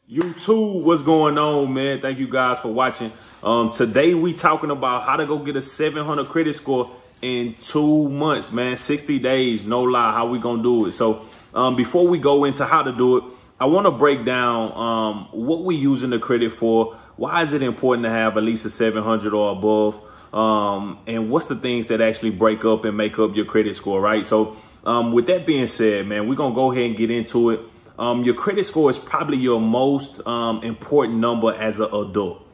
YouTube, what's going on, man? Thank you guys for watching. Today we talking about how to go get a 700 credit score in 2 months, man. 60 days, no lie, how we gonna do it. So before we go into how to do it, I want to break down what we using the credit for. Why is it important to have at least a 700 or above? And what's the things that actually break up and make up your credit score, right? So with that being said, man, we're gonna go ahead and get into it. Your credit score is probably your most important number as an adult,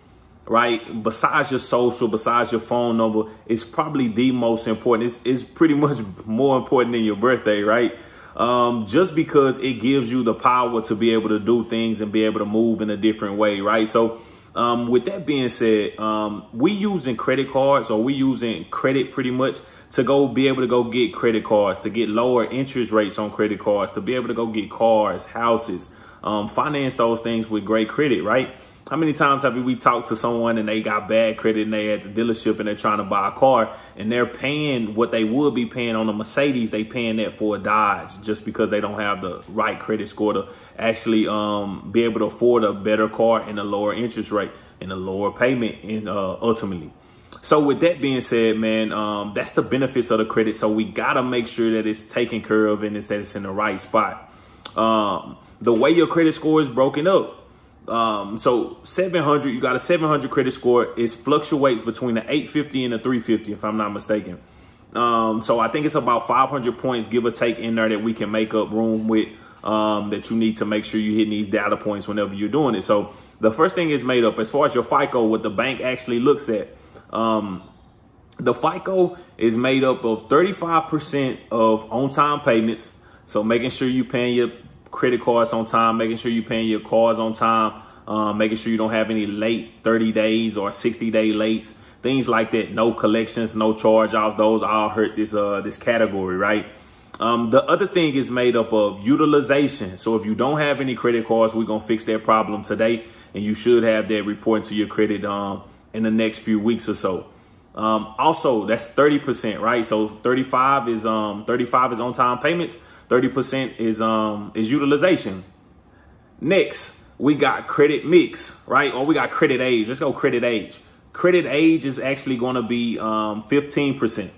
right? Besides your social, besides your phone number, it's probably the most important. It's pretty much more important than your birthday, right? Just because it gives you the power to be able to do things and be able to move in a different way, right? So with that being said, we using credit cards, or we using credit pretty much to go be able to go get credit cards, to get lower interest rates on credit cards, to be able to go get cars, houses, finance those things with great credit, right? How many times have we talked to someone and they got bad credit and they at the dealership and they're trying to buy a car and they're paying what they would be paying on a Mercedes, they paying that for a Dodge just because they don't have the right credit score to actually be able to afford a better car and a lower interest rate and a lower payment and ultimately. So with that being said, man, that's the benefits of the credit. So we got to make sure that it's taken care of and that it's in the right spot. The way your credit score is broken up. So 700, you got a 700 credit score. It fluctuates between the 850 and the 350, if I'm not mistaken. So I think it's about 500 points, give or take, in there that we can make up room with, that you need to make sure you're hitting these data points whenever you're doing it. So the first thing is made up as far as your FICO, what the bank actually looks at. The FICO is made up of 35% of on-time payments. So making sure you're paying your credit cards on time, making sure you're paying your cars on time, making sure you don't have any late 30 days or 60-day lates, things like that. No collections, no charge-offs. Those all hurt this category, right? The other thing is made up of utilization. So if you don't have any credit cards, we're going to fix that problem today. And you should have that reporting to your credit in the next few weeks or so. Also, that's 30%, right? So 35 is on-time payments. 30% is utilization. Next, we got credit mix, right? Or we got credit age. Let's go credit age. Credit age is actually going to be 15%,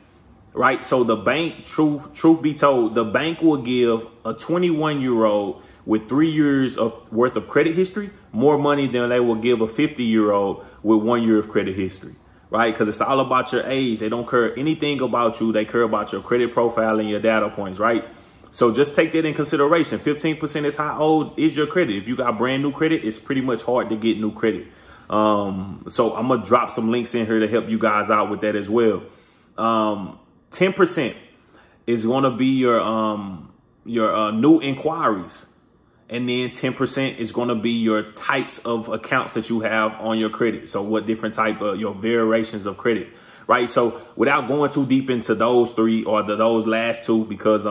right? So the bank, truth be told, the bank will give a 21-year-old with 3 years worth of credit history more money than they will give a 50-year-old with 1 year of credit history, right? Because it's all about your age. They don't care anything about you. They care about your credit profile and your data points, right? So just take that in consideration. 15% is how old is your credit. If you got brand new credit, it's pretty much hard to get new credit. So I'm going to drop some links in here to help you guys out with that as well. 10% is going to be your new inquiries. And then 10% is going to be your types of accounts that you have on your credit. So what different type of your variations of credit, right? So without going too deep into those three or those last two, because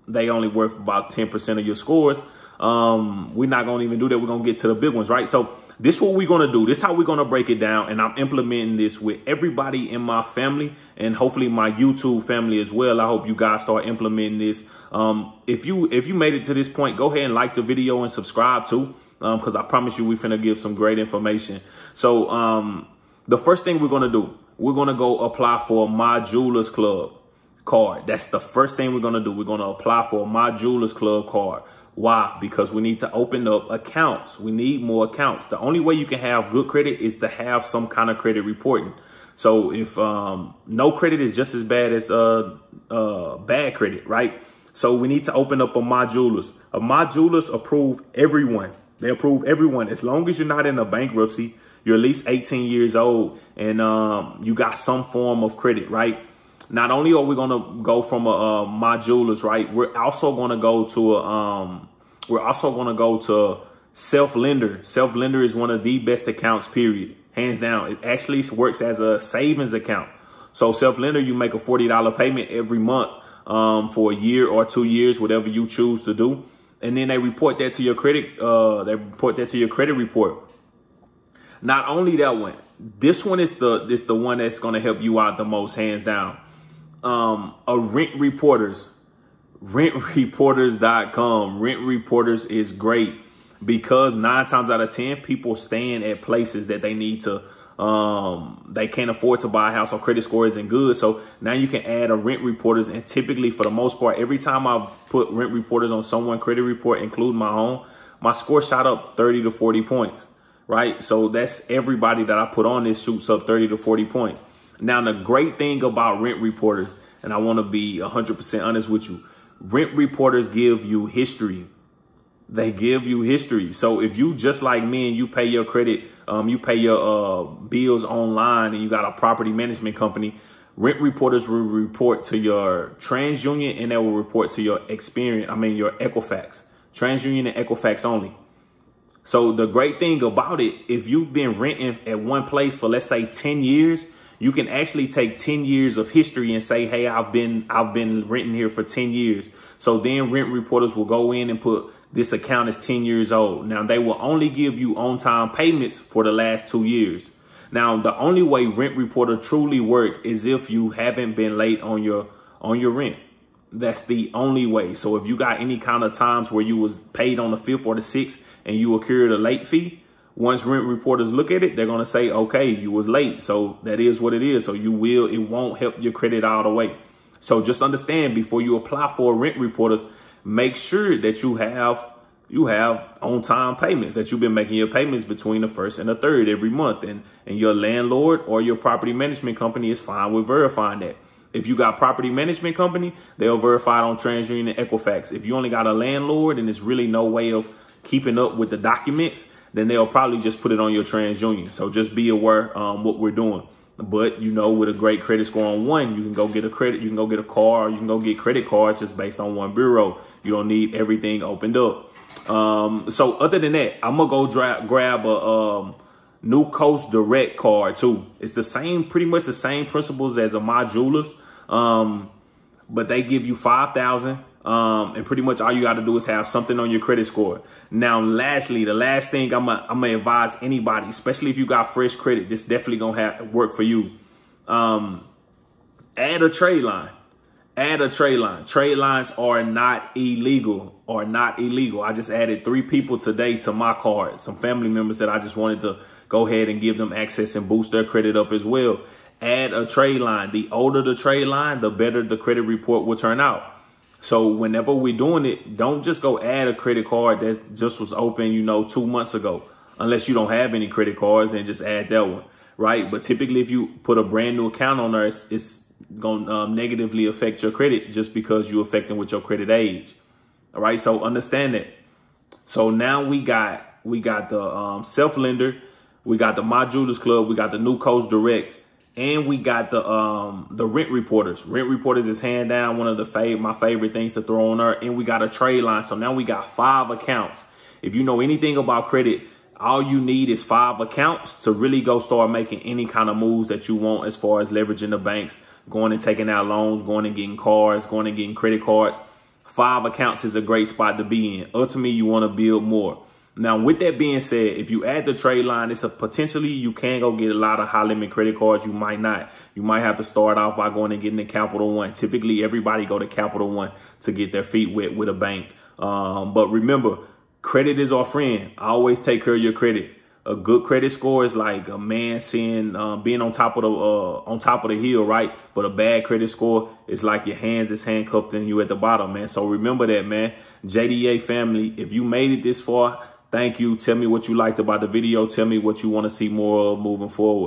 they only worth about 10% of your scores, we're not going to even do that. We're going to get to the big ones, right? So this is what we're going to do. This is how we're going to break it down. And I'm implementing this with everybody in my family and hopefully my YouTube family as well. I hope you guys start implementing this. If you made it to this point, go ahead and like the video and subscribe too, because I promise you we finna give some great information. So the first thing we're going to do, we're going to go apply for My Jewelers Club card. That's the first thing we're going to do. We're going to apply for a My Jewelers Club card. Why? Because we need to open up accounts. We need more accounts. The only way you can have good credit is to have some kind of credit reporting. So if no credit is just as bad as bad credit, right? So we need to open up a My Jewelers. A My Jewelers approve everyone. They approve everyone. As long as you're not in a bankruptcy, you're at least 18 years old and you got some form of credit, right? Not only are we going to go from a My Jewelers, right? We're also going to go to Self Lender. Self Lender is one of the best accounts, period. Hands down. It actually works as a savings account. So Self Lender, you make a $40 payment every month for a year or 2 years, whatever you choose to do. And then they report that to your credit. They report that to your credit report. Not only that one, this one is the one that's going to help you out the most, hands down. Rent Reporters, rentreporters.com. Rent Reporters is great. because 9 times out of 10, people staying at places that they need to, they can't afford to buy a house, or credit score isn't good. So now you can add a rent reporters. And typically, for the most part, every time I put rent reporters on someone credit report, including my own, my score shot up 30 to 40 points, right? So that's everybody that I put on this shoots up 30 to 40 points. Now, the great thing about rent reporters, and I want to be 100% honest with you, rent reporters give you history. They give you history. So if you, just like me, and you pay your credit, you pay your bills online, and you got a property management company, rent reporters will report to your TransUnion, and they will report to your your Equifax. TransUnion and Equifax only. So the great thing about it, if you've been renting at one place for, let's say, 10 years, you can actually take 10 years of history and say, hey, I've been renting here for 10 years. So then rent reporters will go in and put, this account is 10 years old. Now, they will only give you on-time payments for the last 2 years. Now, the only way rent reporter truly work is if you haven't been late on your rent. That's the only way. So if you got any kind of times where you was paid on the 5th or the 6th and you accrued a late fee, once rent reporters look at it, they're going to say, okay, you was late. So that is what it is. So it won't help your credit all the way. So just understand, before you apply for rent reporters, make sure that you have on-time payments, that you've been making your payments between the 1st and the 3rd every month. And your landlord or your property management company is fine with verifying that. If you got property management company, they'll verify it on TransUnion and Equifax. If you only got a landlord and there's really no way of keeping up with the documents, then they'll probably just put it on your TransUnion. So just be aware what we're doing. But, you know, with a great credit score on one, you can go get a credit, you can go get a car, or you can go get credit cards just based on one bureau. You don't need everything opened up. So other than that, I'm going to go grab a New Coast Direct card too. It's the same, pretty much the same principles as a My Jewelers. But they give you $5,000. And pretty much all you got to do is have something on your credit score. Now, lastly, the last thing I'm gonna advise anybody, especially if you got fresh credit, this definitely gonna work for you. Add a trade line. Add a trade line. Trade lines are not illegal. I just added 3 people today to my card. Some family members that I just wanted to go ahead and give them access and boost their credit up as well. Add a trade line. The older the trade line, the better the credit report will turn out. So whenever we're doing it, don't just go add a credit card that just was open, 2 months ago, unless you don't have any credit cards, and just add that one, right? But typically, if you put a brand new account on there, it's going to negatively affect your credit just because you're affecting with your credit age. All right. So understand that. So now we got the self-lender, we got the My Jewelers Club, we got the New Coast Direct, and we got the rent reporters. Rent reporters is hand down one of my favorite things to throw on there. And we got a trade line. So now we got 5 accounts. If you know anything about credit, all you need is 5 accounts to really go start making any kind of moves that you want, as far as leveraging the banks, going and taking out loans, going and getting cars, going and getting credit cards. 5 accounts is a great spot to be in. Ultimately, you want to build more. Now, with that being said, if you add the trade line, it's potentially you can go get a lot of high limit credit cards. You might not. You might have to start off by going and getting the Capital One. Typically, everybody go to Capital One to get their feet wet with a bank. But remember, credit is our friend. Always take care of your credit. A good credit score is like a man seeing being on top of the hill, right? But a bad credit score is like your hands is handcuffed and you at the bottom, man. So remember that, man. JDA family, if you made it this far, thank you. Tell me what you liked about the video. Tell me what you want to see more of moving forward.